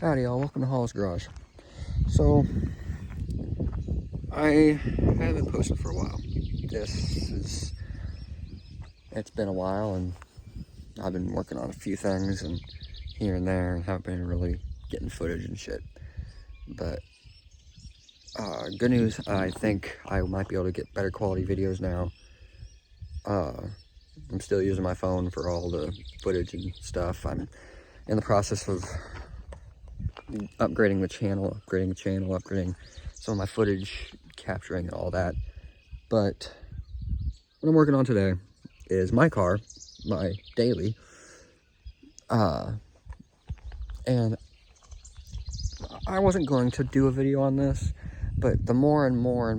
Howdy y'all, welcome to Hall's Garage. So, I haven't posted for a while. It's been a while and I've been working on a few things and here and there and haven't been really getting footage and shit. But, good news, I think I might be able to get better quality videos now. I'm still using my phone for all the footage and stuff. I'm in the process of upgrading the channel, upgrading some of my footage, capturing and all that. But what I'm working on today is my car, my daily, and I wasn't going to do a video on this, but the more and more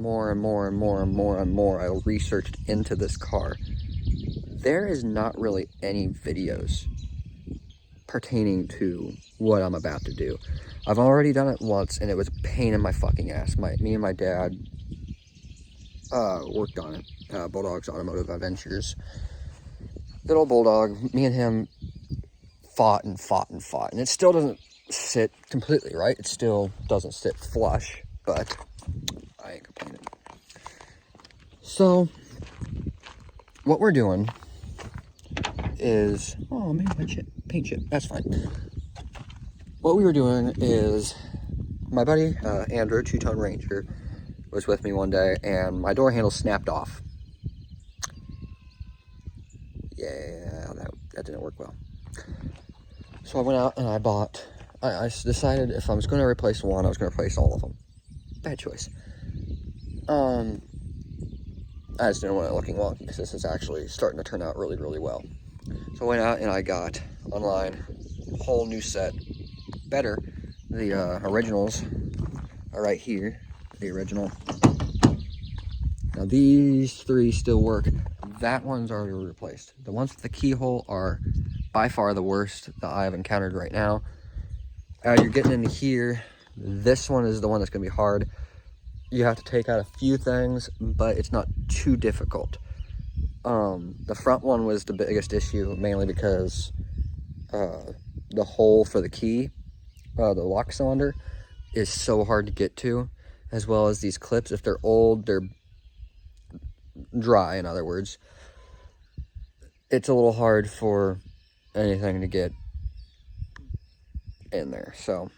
I researched into this car, there is not really any videos pertaining to what I'm about to do. I've already done it once and it was a pain in my fucking ass. Me and my dad worked on it. Bulldog's Automotive Adventures. Good old Bulldog. Me and him fought and it still doesn't sit completely right. It still doesn't sit flush, but I ain't complaining. So what we're doing is, oh man, my paint chip, that's fine. What we were doing is, my buddy Andrew, Two-Tone Ranger, was with me one day and my door handle snapped off. Yeah, that didn't work well. So I went out and I decided if I was going to replace one, I was going to replace all of them. Bad choice. I just didn't want it looking wonky because this is actually starting to turn out really well. So I went out and I got online a whole new set. Better. The originals are right here. The original. Now these three still work. That one's already replaced. The ones with the keyhole are by far the worst that I have encountered right now. You're getting into here. This one is the one that's going to be hard. You have to take out a few things, but it's not too difficult. The front one was the biggest issue, mainly because the hole for the key, the lock cylinder, is so hard to get to, as well as these clips. If they're old, they're dry, in other words. It's a little hard for anything to get in there, so,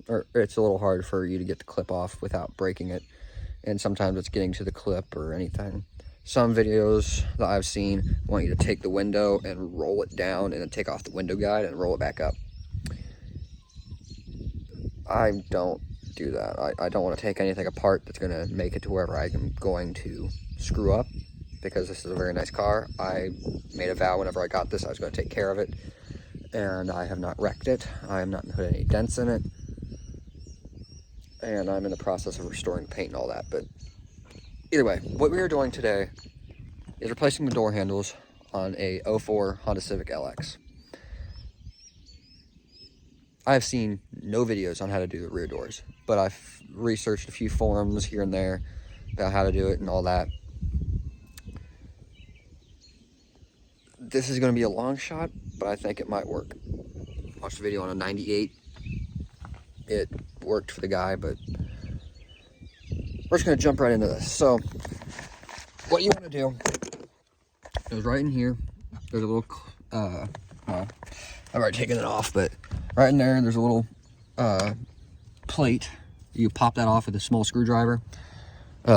or it's a little hard for you to get the clip off without breaking it, and sometimes it's getting to the clip or anything. Some videos that I've seen want you to take the window and roll it down and then take off the window guide and roll it back up. I don't do that. I don't want to take anything apart that's going to make it to wherever I'm going to screw up, because this is a very nice car. I made a vow whenever I got this I was going to take care of it, and I have not wrecked it. I have not put any dents in it, and I'm in the process of restoring the paint and all that. But either way, what we are doing today is replacing the door handles on a 04 Honda Civic LX. I've seen no videos on how to do the rear doors, but I've researched a few forums here and there about how to do it and all that. This is going to be a long shot, but I think it might work. Watched the video on a 98. It worked for the guy, but we're just going to jump right into this. So what you want to do is right in here, there's a little, well, I've already taken it off, but right in there, there's a little plate. You pop that off with a small screwdriver,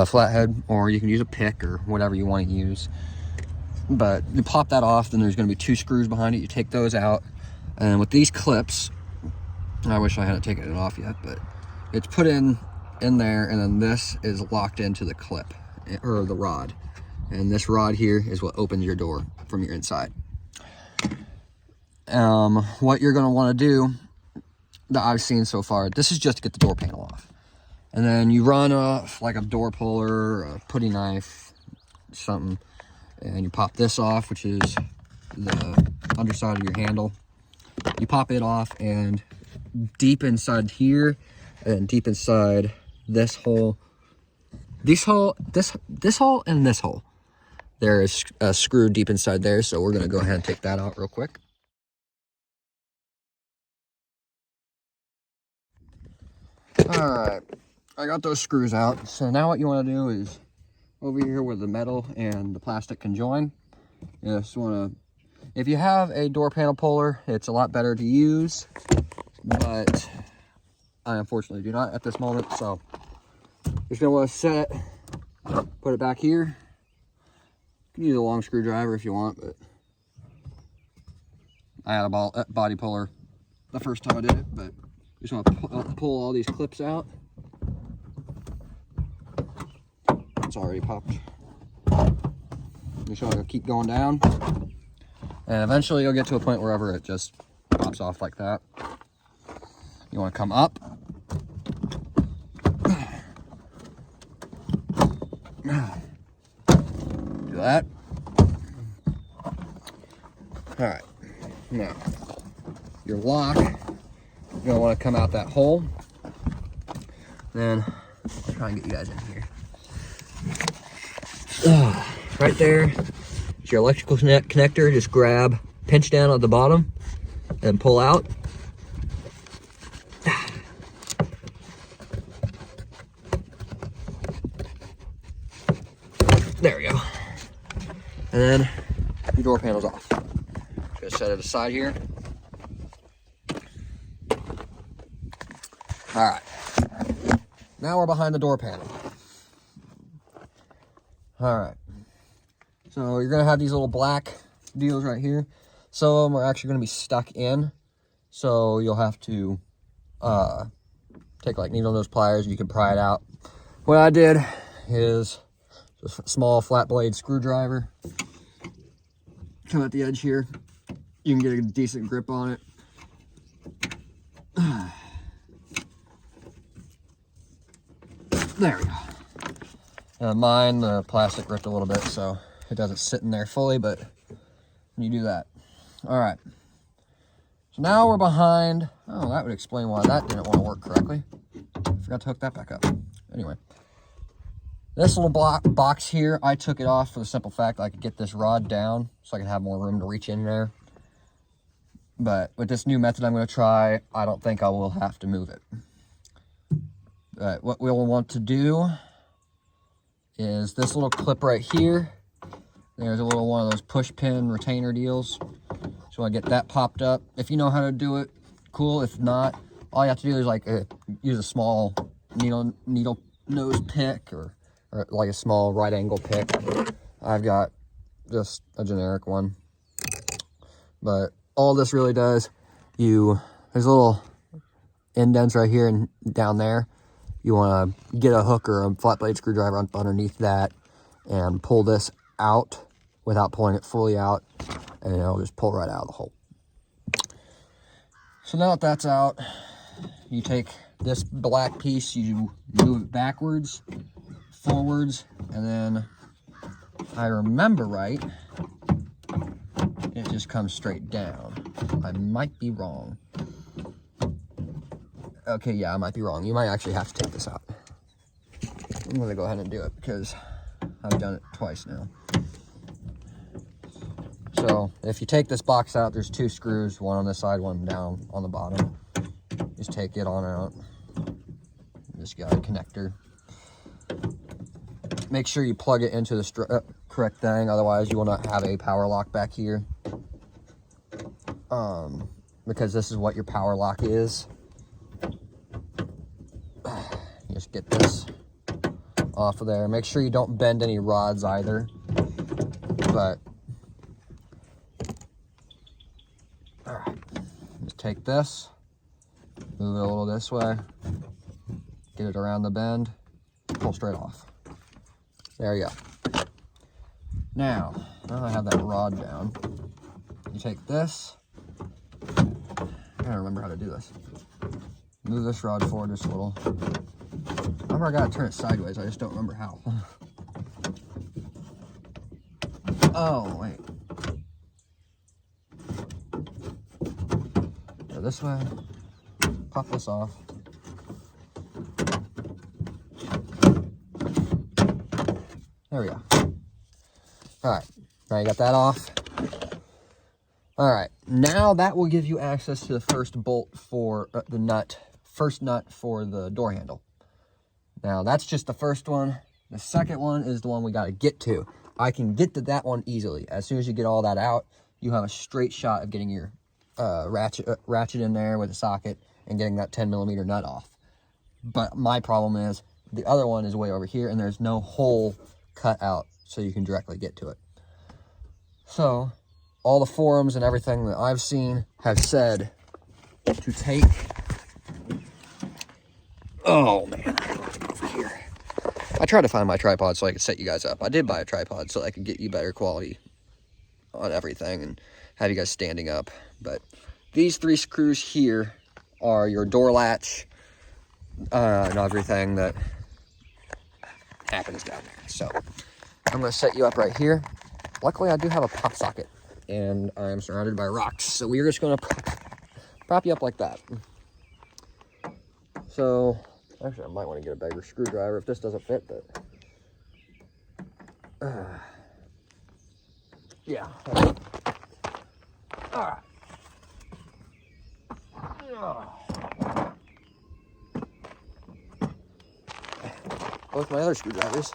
flathead, or you can use a pick or whatever you want to use. But you pop that off, then there's going to be two screws behind it. You take those out, and with these clips, I wish I hadn't taken it off yet, but it's put in there, and then this is locked into the clip, or the rod. And this rod here is what opens your door from your inside. What you're going to want to do, that I've seen so far, this is just to get the door panel off. And then you run like a door puller, a putty knife, something, and you pop this off, which is the underside of your handle. You pop it off, and deep inside here and deep inside this hole, this hole and this hole, there is a screw deep inside there. So we're going to go ahead and take that out real quick. Alright, I got those screws out. So now what you want to do is, over here where the metal and the plastic can join, you just want to, if you have a door panel puller, it's a lot better to use, but I unfortunately do not at this moment, so you're just going to want to set it, put it back here. You can use a long screwdriver if you want, but I had a body puller the first time I did it, but you just want to pull all these clips out. It's already popped. You just want to keep going down, and eventually you'll get to a point wherever it just pops off like that. You want to come up. Do that. All right. Now, your lock, you're gonna want to come out that hole. Then I'll try and get you guys in here. Right there, it's your electrical connector. Just grab, pinch down at the bottom, and pull out. There we go. And then your door panel's off. Just set it aside here. All right. Now we're behind the door panel. All right. So you're gonna have these little black deals right here. Some of them are actually gonna be stuck in. So you'll have to take like needle nose pliers. You can pry it out. What I did is just a small flat blade screwdriver. Come at the edge here. You can get a decent grip on it. There we go. Mine, the plastic ripped a little bit, so it doesn't sit in there fully, but you do that. All right. So now we're behind. Oh, that would explain why that didn't want to work correctly. I forgot to hook that back up. Anyway. This little box here, I took it off for the simple fact I could get this rod down so I can have more room to reach in there. But with this new method I'm going to try, I don't think I will have to move it. But what we'll want to do is this little clip right here. There's a little one of those push pin retainer deals. So I get that popped up. If you know how to do it, cool. If not, all you have to do is like use a small needle nose pick or like a small right angle pick. I've got just a generic one. But all this really does, there's little indents right here and down there. You want to get a hook or a flat blade screwdriver up underneath that and pull this out without pulling it fully out, and it'll just pull right out of the hole. So now that that's out, you take this black piece, you move it backwards, forwards, and then, if I remember right, it just comes straight down. I might be wrong. Okay, yeah, I might be wrong. You might actually have to take this out. I'm gonna go ahead and do it because I've done it twice now. So if you take this box out, there's 2 screws, one on this side, one down on the bottom. Just take it on out. Just got a connector. Make sure you plug it into the correct thing, otherwise you will not have a power lock back here. Because this is what your power lock is. Just get this off of there. Make sure you don't bend any rods either. But all right, just take this, move it a little this way, get it around the bend, pull straight off. There you go. Now I have that rod down. You take this. I gotta remember how to do this. Move this rod forward just a little. I remember I gotta turn it sideways, I just don't remember how. Oh, wait. Go this way. Pop this off. There we go. Alright, now you got that off. Alright, now that will give you access to the first bolt for the nut first nut for the door handle. Now, that's just the first one. The second one is the one we got to get to. I can get to that one easily. As soon as you get all that out, you have a straight shot of getting your ratchet in there with a socket and getting that 10mm nut off. But my problem is the other one is way over here, and there's no hole cut out so you can directly get to it. So all the forums and everything that I've seen have said to take... Oh, man. Over here. I tried to find my tripod so I could set you guys up. I did buy a tripod so I could get you better quality on everything and have you guys standing up. But these 3 screws here are your door latch and everything that happens down there. So I'm going to set you up right here. Luckily, I do have a pop socket, and I'm surrounded by rocks. So we're just going to prop you up like that. So, actually, I might want to get a bigger screwdriver if this doesn't fit, but... yeah. All right. Both my other screwdrivers.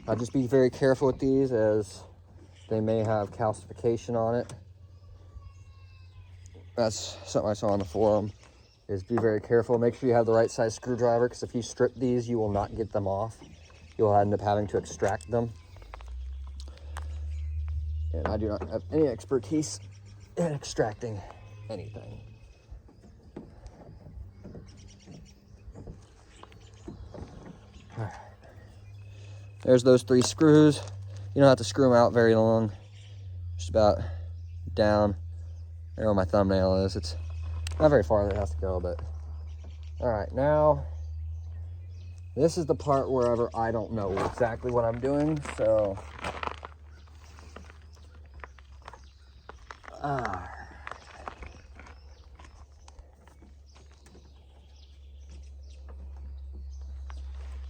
I'll just be very careful with these as they may have calcification on it. That's something I saw on the forum, is be very careful. Make sure you have the right size screwdriver, because if you strip these, you will not get them off. You'll end up having to extract them. And I do not have any expertise in extracting anything. All right. There's those 3 screws. You don't have to screw them out very long. Just about down there where my thumbnail is. It's not very far that it has to go, but... All right, now, this is the part wherever I don't know exactly what I'm doing, so...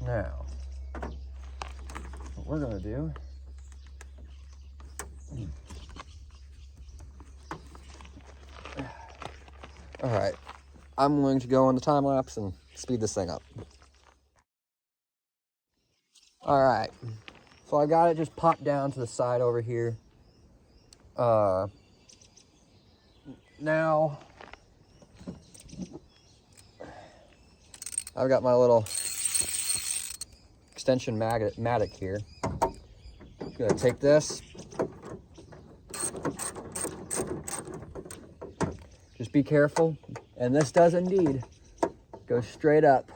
Now, what we're gonna do... All right, I'm going to go on the time lapse and speed this thing up. All right, so I got it just popped down to the side over here. Now, I've got my little extension matic here. I'm gonna take this. Just be careful, and this does indeed go straight up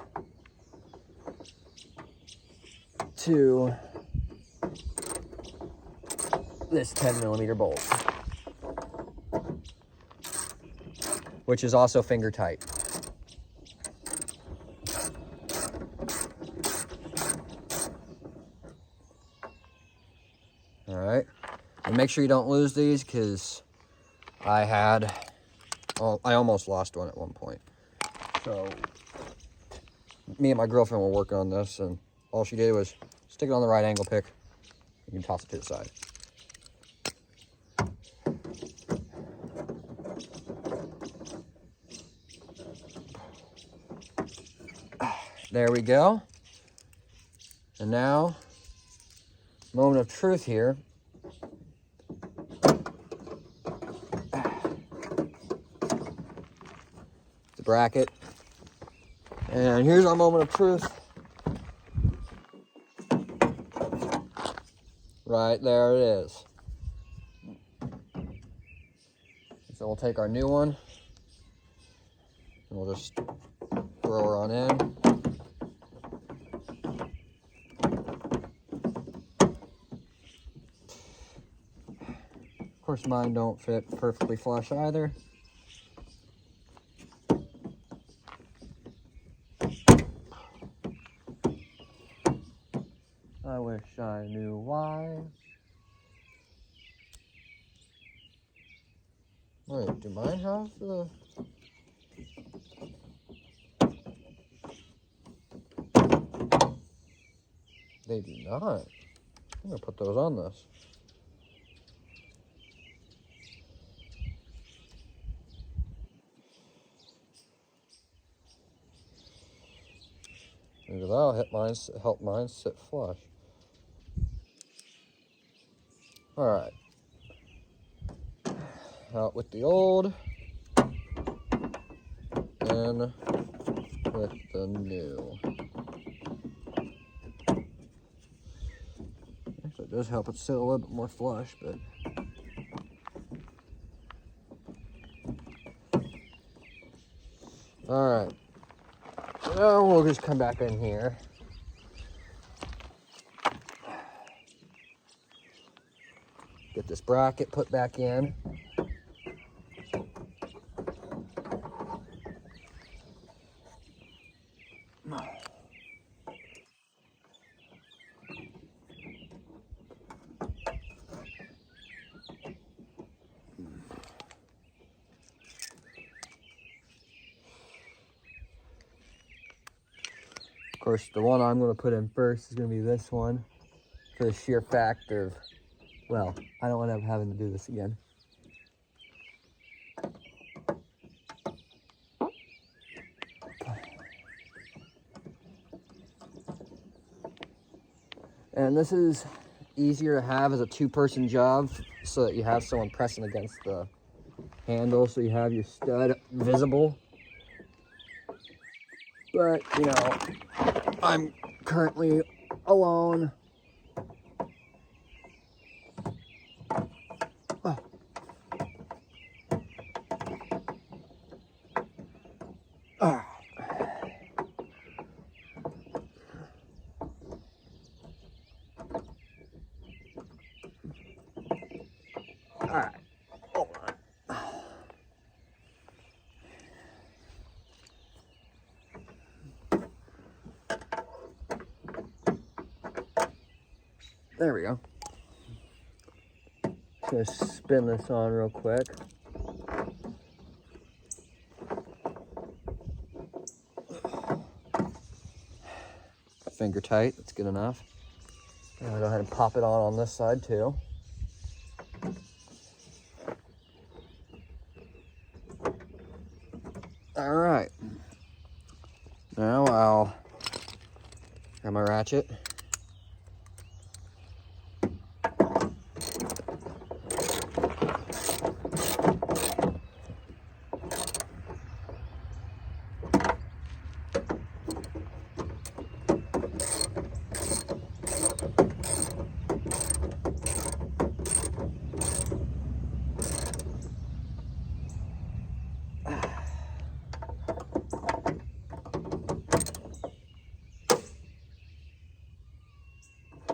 to this 10mm bolt, which is also finger tight. All right, and make sure you don't lose these, because I almost lost one at one point. So me and my girlfriend were working on this, and all she did was stick it on the right angle pick. You can toss it to the side. There we go. And now, moment of truth here. The bracket. And here's our moment of truth. Right there it is. So we'll take our new one, and we'll just throw her on in. Of course, mine don't fit perfectly flush either. I wish I knew why. Wait, do mine have the... They do not. I'm gonna put those on this. Maybe that'll help mine sit flush. Alright. Out with the old. In with the new. Actually, it does help it sit a little bit more flush, but... Alright. Now we'll just come back in here. Get this bracket put back in. Of course, the one I'm going to put in first is going to be this one, for the sheer fact of, well, I don't want to end up having to do this again. And this is easier to have as a two-person job, so that you have someone pressing against the handle, so you have your stud visible. But, you know, I'm currently alone. Oh. Ah. All right. Hold on. There we go. Just spin this on real quick. Finger tight, that's good enough. I'm gonna go ahead and pop it on this side too. All right. Now I'll grab my ratchet.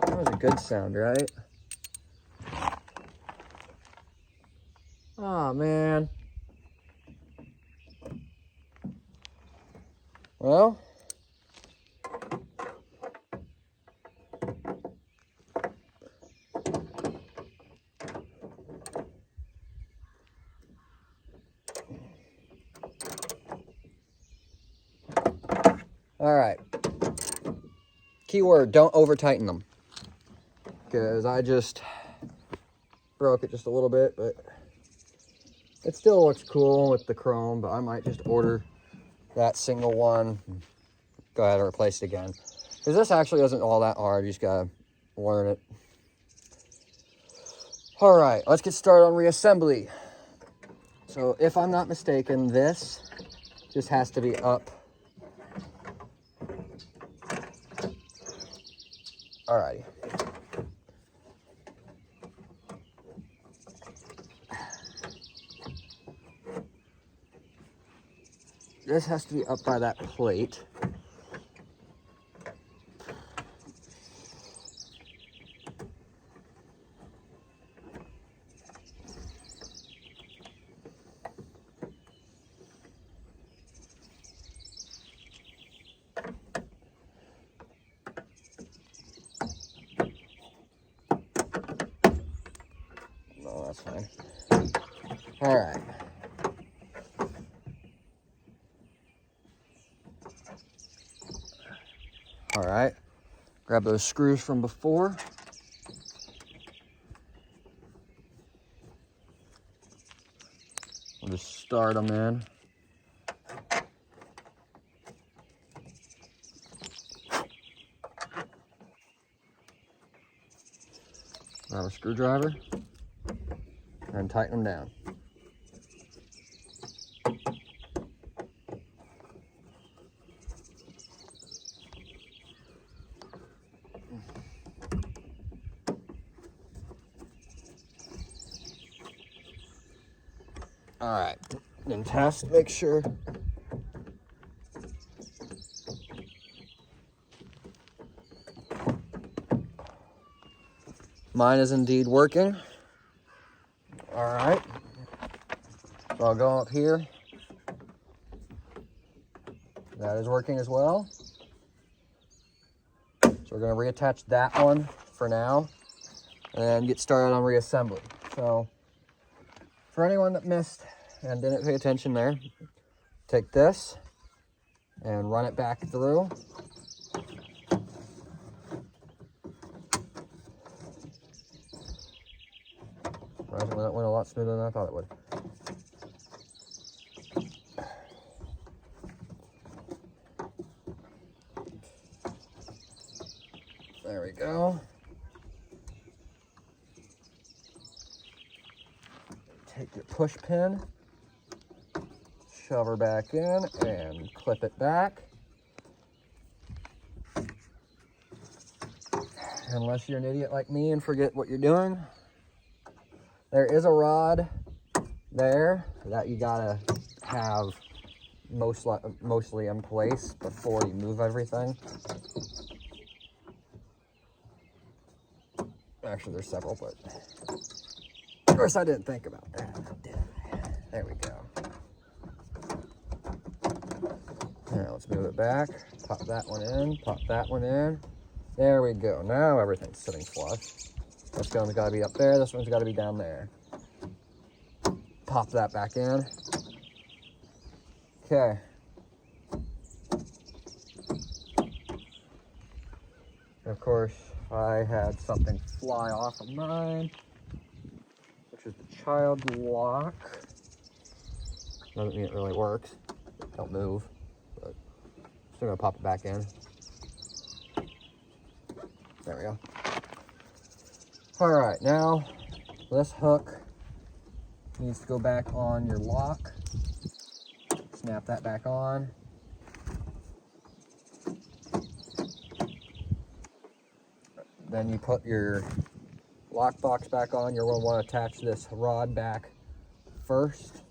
That was a good sound, right? Oh, man. Well, all right. Keyword, don't over tighten them. Because I just broke it just a little bit, but it still looks cool with the chrome, but I might just order that single one, go ahead and replace it again. Because this actually isn't all that hard, you just gotta learn it. All right, let's get started on reassembly. So if I'm not mistaken, this just has to be up. Alrighty. This has to be up by that plate. No, that's fine. All right. All right, grab those screws from before. We'll just start them in. Grab a screwdriver and tighten them down. All right, then test, make sure. Mine is indeed working. All right, so I'll go up here. That is working as well. So we're gonna reattach that one for now and get started on reassembly. So for anyone that missed and didn't pay attention there, take this and run it back through. That went a lot smoother than I thought it would. There we go. Take your push pin, shove her back in, and clip it back. Unless you're an idiot like me and forget what you're doing. There is a rod there that you gotta have mostly in place before you move everything. Actually, there's several, but of course I didn't think about that. There we go. Now let's move it back. Pop that one in, pop that one in. There we go. Now everything's sitting flush. This one's got to be up there. This one's got to be down there. Pop that back in. Okay. Of course, I had something fly off of mine, which is the child lock. Doesn't mean it really works. Don't move, but still gonna pop it back in. There we go. All right, now this hook needs to go back on your lock. Snap that back on. Then you put your lock box back on. You're going to want to attach this rod back first.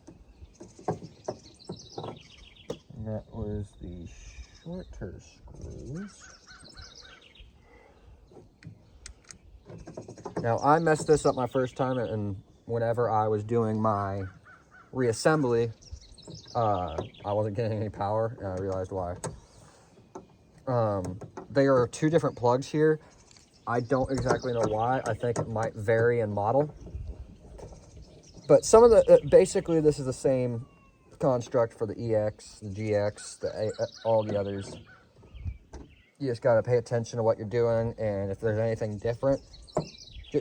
And that was the shorter screws. Now, I messed this up my first time, and whenever I was doing my reassembly, I wasn't getting any power, and I realized why. There are two different plugs here. I don't exactly know why. I think it might vary in model. But some of the, basically this is the same construct for the EX, the GX, all the others. You just got to pay attention to what you're doing, and if there's anything different,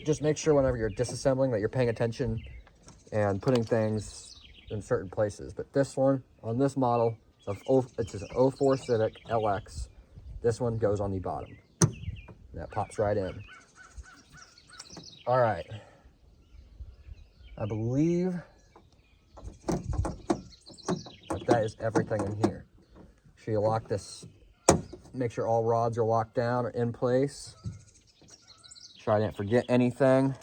just make sure whenever you're disassembling that you're paying attention and putting things in certain places. But this one, on this model, it's an 04 Civic LX. This one goes on the bottom. That pops right in. All right. I believe that is everything in here. So you lock this, make sure all rods are locked down or in place. Sure I didn't forget anything.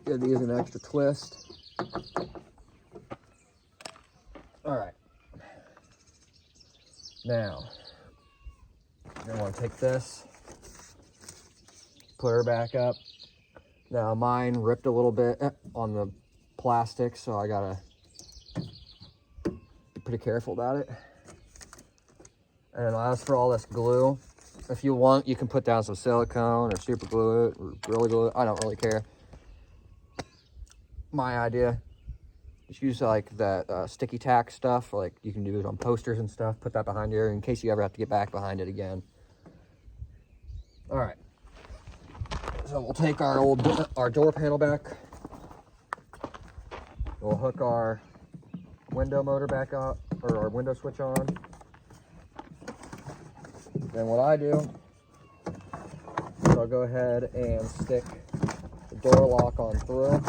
Give these an extra twist. All right. Now, I want to take this, put her back up. Now mine ripped a little bit on the plastic, so I gotta be pretty careful about it. And as for all this glue, if you want, you can put down some silicone or super glue it or Gorilla Glue it. I don't really care. My idea Just use like that sticky tack stuff, like you can do it on posters and stuff. Put that behind here in case you ever have to get back behind it again. All right. So we'll take our door panel back. We'll hook our window motor back up, or our window switch on. Then what I do is I'll go ahead and stick the door lock on through.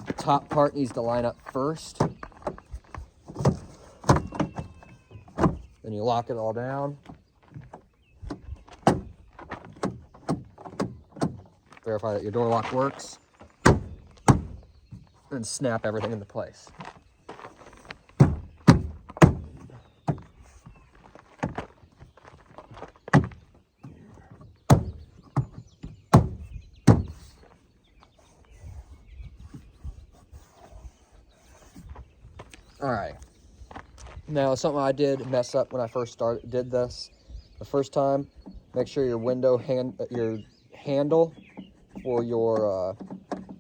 The top part needs to line up first. Then you lock it all down. Verify that your door lock works. And snap everything into place. All right. Now, something I did mess up when I first did this the first time. Make sure your your handle for your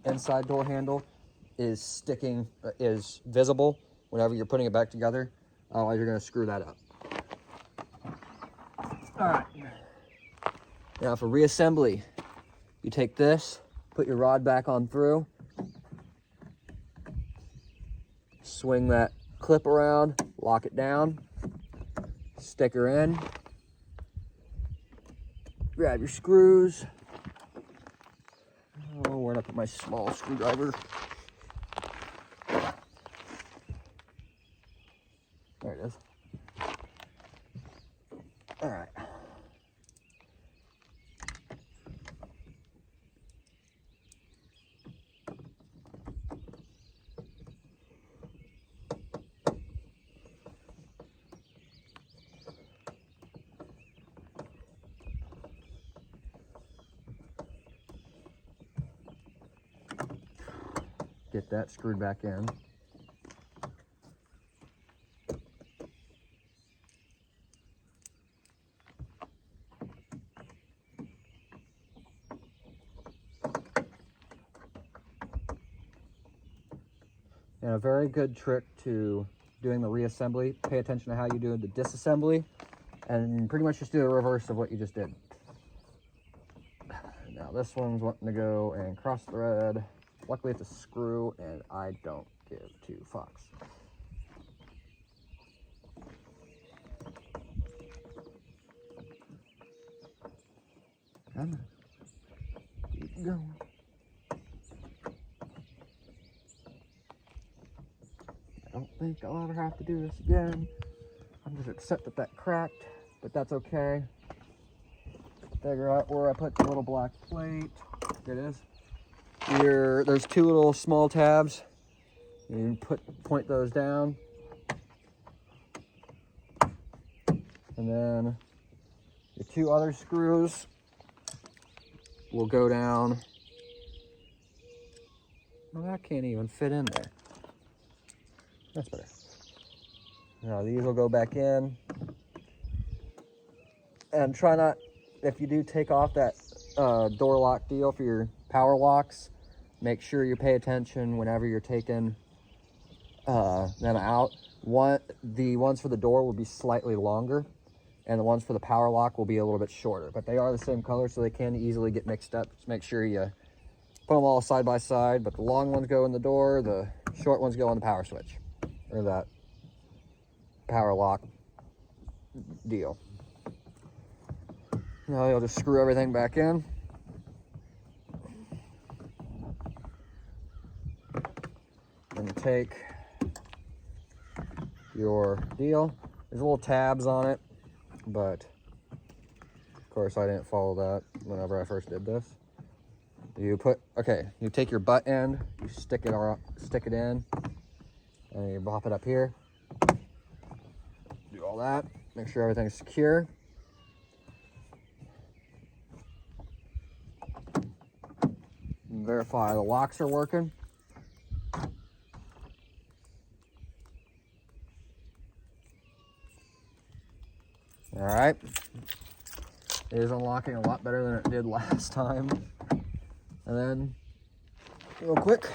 inside door handle is visible whenever you're putting it back together. Otherwise, you're going to screw that up. All right. Now, for reassembly, you take this, put your rod back on through, swing that clip around, lock it down, stick her in, grab your screws. Oh, where'd I put my small screwdriver? There it is. All right. Get that screwed back in. And a very good trick to doing the reassembly, pay attention to how you do the disassembly, and pretty much just do the reverse of what you just did. Now this one's wanting to go and cross thread. Luckily it's a screw and I don't give two fucks. Come on. Keep going. I don't think I'll ever have to do this again. I'm just upset that that cracked, but that's okay. Figure out where I put the little black plate. There it is. There's two little small tabs. You point those down. And then the two other screws will go down. Well, that can't even fit in there. That's better. Now these will go back in. And try not, if you do take off that door lock deal for your power locks, make sure you pay attention whenever you're taking them out. The ones for the door will be slightly longer, and the ones for the power lock will be a little bit shorter, but they are the same color, so they can easily get mixed up. Just make sure you put them all side by side, but the long ones go in the door, the short ones go on the power switch, or that power lock deal. Now you'll just screw everything back in. Then you take your deal. There's little tabs on it, but of course I didn't follow that whenever I first did this. You take your butt end, you stick it in, and you bop it up here. Do all that, make sure everything's secure. And verify the locks are working. All right, it is unlocking a lot better than it did last time. And then, real quick,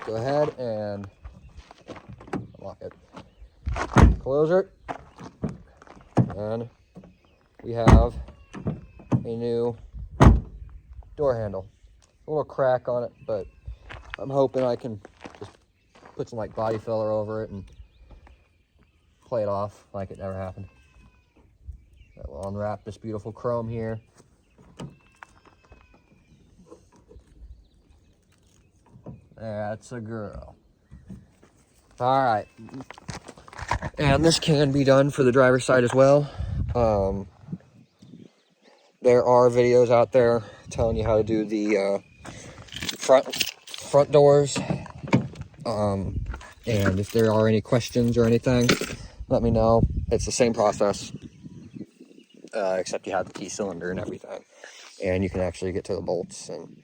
go ahead and lock it. Close it. And we have a new door handle. A little crack on it, but I'm hoping I can just put some like body filler over it and play it off like it never happened. So we'll unwrap this beautiful chrome here. That's a girl. All right. And this can be done for the driver's side as well. There are videos out there telling you how to do the front doors. And if there are any questions or anything, let me know. It's the same process, except you have the key cylinder and everything. And you can actually get to the bolts. And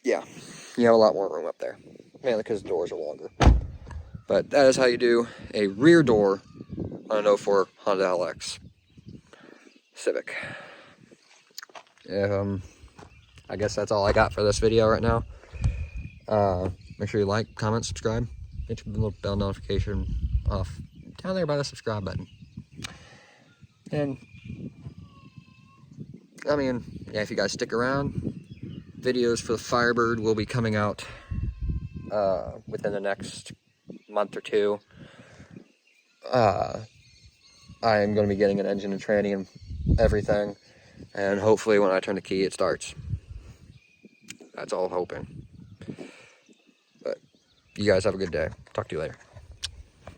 yeah, you have a lot more room up there. Mainly because the doors are longer. But that is how you do a rear door on an 04 Honda LX Civic. I guess that's all I got for this video right now. Make sure you like, comment, subscribe. Hit the little bell notification off down there by the subscribe button. And, I mean, yeah, if you guys stick around, videos for the Firebird will be coming out within the next month or two. I am going to be getting an engine and training and everything, and hopefully when I turn the key it starts. That's all hoping. But you guys have a good day. Talk to you later.